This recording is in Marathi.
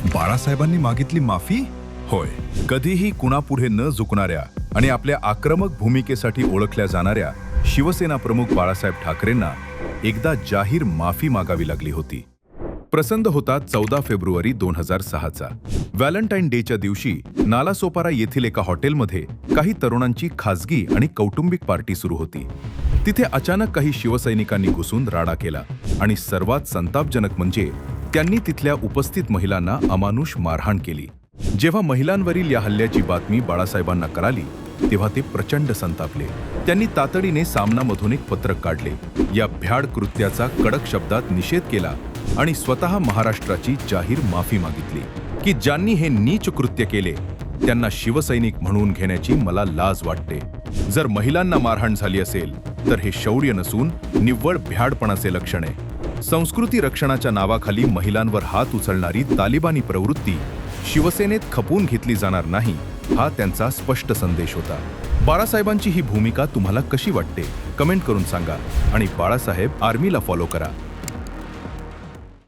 बाळासाहेबांनी मागितली माफी? होय, कधीही कुणापुढे न झुकणाऱ्या आणि आपल्या आक्रमक भूमिकेसाठी ओळखल्या जाणाऱ्या शिवसेना प्रमुख बाळासाहेब ठाकरेंना एकदा जाहीर माफी मागावी लागली होती. प्रसंग होता 14 फेब्रुवारी 2006चा. व्हॅलेंटाईन डेच्या दिवशी नालासोपारा येथील एका हॉटेलमध्ये काही तरुणांची खासगी आणि कौटुंबिक पार्टी सुरू होती. तिथे अचानक काही शिवसैनिकांनी घुसून राडा केला आणि सर्वात संतापजनक म्हणजे त्यांनी तिथल्या उपस्थित महिलांना अमानुष मारहाण केली. जेव्हा महिलांवरील या हल्ल्याची बातमी बाळासाहेबांना कळाली तेव्हा ते प्रचंड संतापले. त्यांनी तातडीने सामनामधून एक पत्रक काढले, या भ्याड कृत्याचा कडक शब्दात निषेध केला आणि स्वतः महाराष्ट्राची जाहीर माफी मागितली की ज्यांनी हे नीच कृत्य केले त्यांना शिवसैनिक म्हणून घेण्याची मला लाज वाटते. जर महिलांना मारहाण झाली असेल तर हे शौर्य नसून निव्वळ भ्याडपणाचे लक्षण आहे. संस्कृती रक्षणाच्या नावाखाली महिलांवर हात उचलणारी तालिबानी प्रवृत्ती शिवसेनेत खपवून घेतली जाणार नाही, हा त्यांचा स्पष्ट संदेश होता. बाळासाहेबांची ही भूमिका तुम्हाला कशी वाटते कमेंट करून सांगा आणि बाळासाहेब आर्मीला फॉलो करा.